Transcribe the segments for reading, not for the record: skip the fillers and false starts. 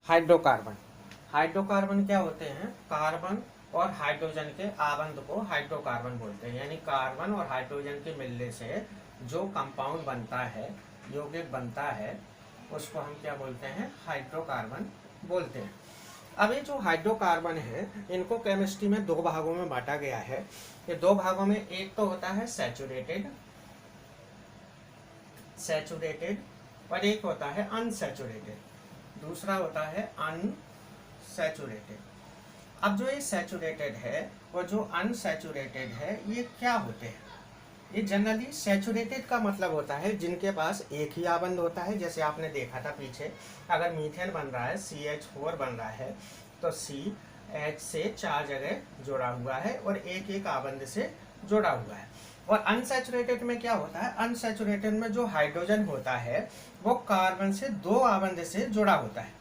Hydrocarbon. Hydrocarbon क्या होते हैं? कार्बन और हाइड्रोजन के आबंध को हाइड्रोकार्बन बोलते हैं। यानी कार्बन और हाइड्रोजन के मिलने से जो कंपाउंड बनता है, यौगिक बनता है, उसको हम क्या बोलते हैं? हाइड्रोकार्बन बोलते हैं। अब ये जो हाइड्रोकार्बन है, इनको केमिस्ट्री में दो भागों में बांटा गया है। ये दो भागों में एक तो होता है सैचुरेटेड और एक होता है अनसैचुरेटेड। दूसरा होता है अनसैचुरेटेड। अब जो ये सैचुरेटेड है और जो अनसैचुरेटेड है, ये क्या होते हैं? ये जनरली सैचुरेटेड का मतलब होता है जिनके पास एक ही आबंध होता है। जैसे आपने देखा था पीछे, अगर मीथेन बन रहा है, CH4 बन रहा है, तो CH से 4 जगह जुड़ा हुआ है और एक एक आबंध से जुड़ा हुआ है। और अनसैचुरेटेड में क्या होता है? अनसैचुरेटेड में जो हाइड्रोजन होता है वो कार्बन से 2 आबंध से जुड़ा होता है,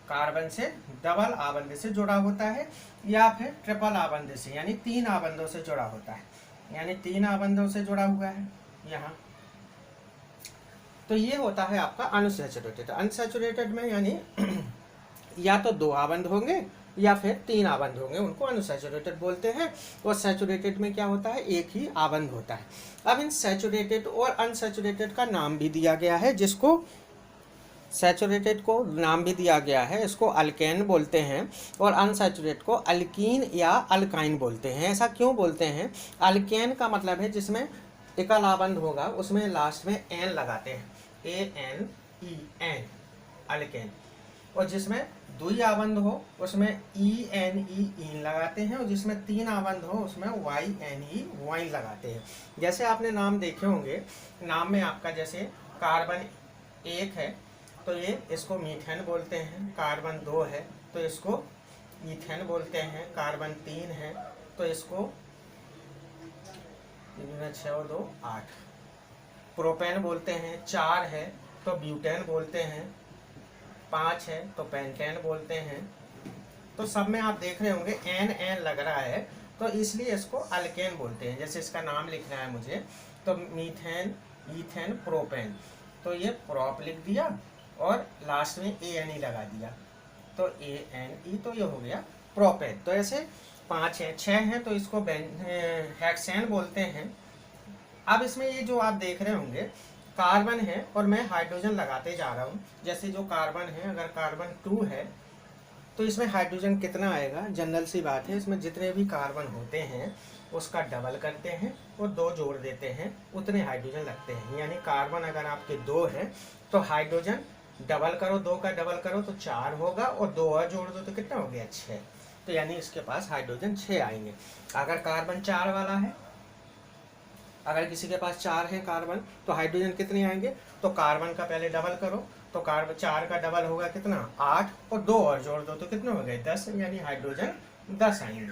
कार्बन से डबल आबंध से जुड़ा होता है, या फिर ट्रिपल आबंध से, यानी 3 आबंधों से जुड़ा होता है। यानी 3 आबंधों से जुड़ा हुआ है यहाँ। तो ये होता है आपका अनसैचुरेटेड। अनसैचुरेटेड में यानी या तो 2 आबंध होंगे या फिर 3 आबंध होंगे, उनको अनसैचुरेटेड बोलते हैं। और सैचुरेटेड में क्या होता है? एक ही आबंध होता है। अब इन सैचुरेटेड और अनसैचुरेटेड का नाम भी दिया गया है, जिसको सैचुरेटेड को नाम भी दिया गया है, इसको अल्केन बोलते हैं, और अनसैचुरेटेड को अल्कीन या अल्काइन बोलते हैं। ऐसा क्यों बोलते हैं? अल्केन का मतलब है जिसमें एकल आबंध होगा, उसमें लास्ट में एन लगाते हैं, ANEN, अल्केन। और जिसमें द्वि आबंध हो उसमें ENE लगाते हैं, और जिसमें 3 आबंध हो उसमें YNE वाइन लगाते हैं। जैसे आपने नाम देखे होंगे, नाम में आपका जैसे कार्बन 1 है तो ये इसको मीथेन बोलते हैं, कार्बन 2 है तो इसको ईथेन बोलते हैं, कार्बन 3 है तो इसको 6 और 2 8 प्रोपेन बोलते हैं, 4 है तो ब्यूटेन बोलते हैं, 5 है तो पेंटेन बोलते हैं। तो सब में आप देख रहे होंगे NN लग रहा है, तो इसलिए इसको अल्केन बोलते हैं। जैसे इसका नाम लिखना है मुझे, तो मीथेन, ईथेन, प्रोपेन, तो ये प्रोप लिख दिया और लास्ट में ANE लगा दिया, तो ANE, तो ये हो गया प्रोपेन। तो ऐसे 5 है, 6 हैं तो इसको हेक्सेन बोलते हैं। अब इसमें ये जो आप देख रहे होंगे कार्बन है और मैं हाइड्रोजन लगाते जा रहा हूँ। जैसे जो कार्बन है, अगर कार्बन 2 है तो इसमें हाइड्रोजन कितना आएगा? जनरल सी बात है, इसमें जितने भी कार्बन होते हैं उसका डबल करते हैं और 2 जोड़ देते हैं, उतने हाइड्रोजन लगते हैं। यानी कार्बन अगर आपके 2 है तो हाइड्रोजन डबल करो, 2 का डबल करो तो 4 होगा, और 2 और जोड़ दो तो कितना हो गया? 6। तो यानी इसके पास हाइड्रोजन 6 आएंगे। अगर कार्बन 4 वाला है, अगर किसी के पास 4 है कार्बन, तो हाइड्रोजन कितने आएंगे? तो कार्बन का पहले डबल करो, तो कार्बन 4 का डबल होगा कितना? 8, और 2 और जोड़ दो तो कितने हो गए? 10, यानी हाइड्रोजन 10 आएंगे।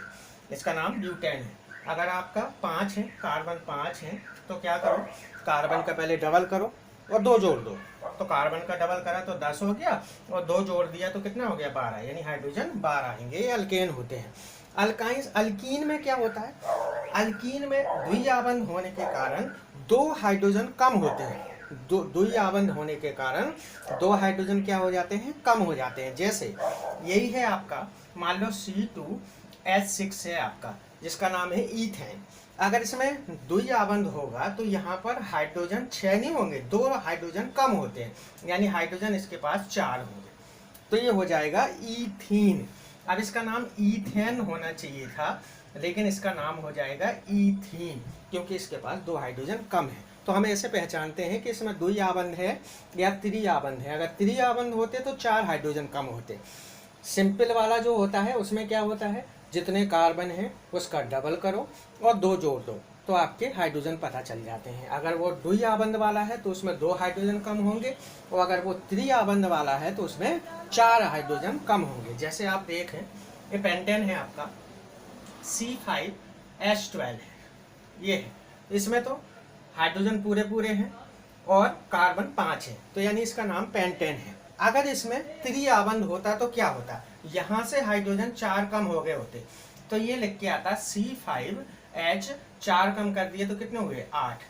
इसका नाम ब्यूटेन है। अगर आपका 5 है, कार्बन 5 है, तो क्या करो? कार्बन का पहले डबल करो और 2 जोड़ दो, तो कार्बन का डबल करा तो 10 हो गया, और 2 जोड़ दिया तो कितना हो गया? 12, यानी हाइड्रोजन 12 आएंगे। ये अल्केन होते हैं। अल्कीन में क्या होता है? अल्कीन में द्वि आबंध होने के कारण 2 हाइड्रोजन कम होते हैं। द्वि आबंध होने के कारण 2 हाइड्रोजन क्या हो जाते हैं? कम हो जाते हैं। जैसे यही है आपका, मान लो C2H6 है आपका, जिसका नाम है ईथेन। अगर इसमें द्वि आबंध होगा तो यहाँ पर हाइड्रोजन 6 नहीं होंगे, 2 हाइड्रोजन कम होते हैं, यानी हाइड्रोजन इसके पास 4 होंगे, तो ये हो जाएगा ईथीन। अब इसका नाम ईथेन होना चाहिए था, लेकिन इसका नाम हो जाएगा ईथीन, क्योंकि इसके पास 2 हाइड्रोजन कम है। तो हम ऐसे पहचानते हैं कि इसमें द्वि आबंध है या त्रि आबंध है। अगर त्रि आबंध होते तो 4 हाइड्रोजन कम होते। सिंपल वाला जो होता है उसमें क्या होता है? जितने कार्बन है उसका डबल करो और 2 जोड़ दो, तो आपके हाइड्रोजन पता चल जाते हैं। अगर वो द्वि आबंध वाला है तो उसमें 2 हाइड्रोजन कम होंगे, और अगर वो त्रि आबंध वाला है तो उसमें 4 हाइड्रोजन कम होंगे। जैसे आप देखें, ये पेंटेन है आपका, C5H12 है, ये है, इसमें तो हाइड्रोजन पूरे पूरे हैं और कार्बन 5 है, तो यानी इसका नाम पेंटेन है। अगर इसमें त्रि आबंध होता तो क्या होता? यहाँ से हाइड्रोजन 4 कम हो गए होते, तो ये लिख के आता C5H, 4 कम कर दिए तो कितने हुए? 8,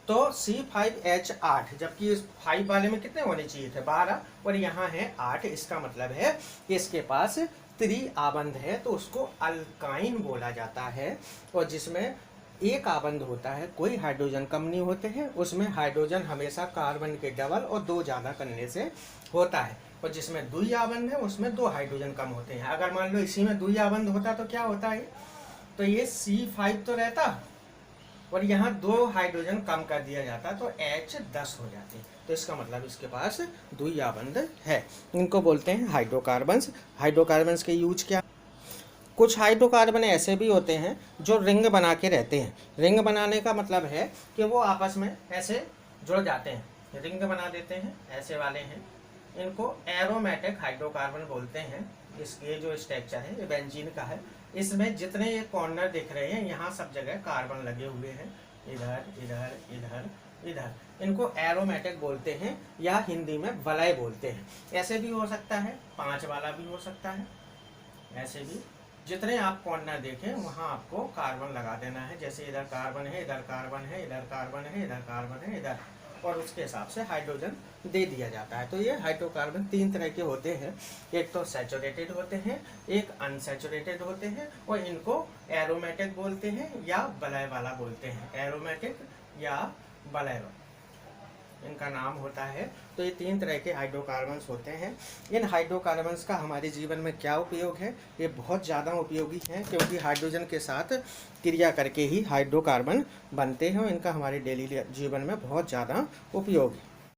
तो C5H8, जबकि इस 5 वाले में कितने होने चाहिए थे, 12, और यहाँ है 8। इसका मतलब है कि इसके पास त्रिआबंध है, तो उसको अल्काइन बोला जाता है। और जिसमें एक आबंध होता है, कोई हाइड्रोजन कम नहीं होते हैं, उसमें हाइड्रोजन हमेशा कार्बन के डबल और 2 ज़्यादा करने से होता है। और जिसमें द्विआबंध है उसमें 2 हाइड्रोजन कम होते हैं। अगर मान लो इसी में द्विआबंध होता तो क्या होता है, तो ये C5 तो रहता और यहाँ 2 हाइड्रोजन कम कर दिया जाता तो H10 हो जाते। तो इसका मतलब इसके पास द्विआबंध है। इनको बोलते हैं हाइड्रोकार्बन्स। हाइड्रोकार्बन्स के यूज क्या, कुछ हाइड्रोकार्बन ऐसे भी होते हैं जो रिंग बना के रहते हैं। रिंग बनाने का मतलब है कि वो आपस में ऐसे जुड़ जाते हैं, रिंग बना देते हैं, ऐसे वाले हैं। इनको एरोमेटिक हाइड्रोकार्बन बोलते हैं। इसके जो स्ट्रक्चर है ये बेंजीन का है। इसमें जितने ये कॉर्नर दिख रहे हैं यहाँ सब जगह कार्बन लगे हुए हैं, इधर इधर इधर इधर। इनको एरोमेटिक बोलते हैं या हिंदी में वलय बोलते हैं। ऐसे भी हो सकता है, 5 वाला भी हो सकता है, ऐसे भी। जितने आप कॉर्नर देखें वहाँ आपको कार्बन लगा देना है। जैसे इधर कार्बन है, इधर कार्बन है, इधर कार्बन है, इधर कार्बन है, इधर, और उसके हिसाब से हाइड्रोजन दे दिया जाता है। तो ये हाइड्रोकार्बन 3 तरह के होते हैं। एक तो सैचुरेटेड होते हैं, एक अनसैचुरेटेड होते हैं, और इनको एरोमेटिक बोलते हैं या वलय वाला बोलते हैं। एरोमेटिक या वलय इनका नाम होता है। तो ये 3 तरह के हाइड्रोकार्बन्स होते हैं। इन हाइड्रोकार्बन्स का हमारे जीवन में क्या उपयोग है, ये बहुत ज़्यादा उपयोगी है, क्योंकि हाइड्रोजन के साथ क्रिया करके ही हाइड्रोकार्बन बनते हैं और इनका हमारे डेली जीवन में बहुत ज़्यादा उपयोग है।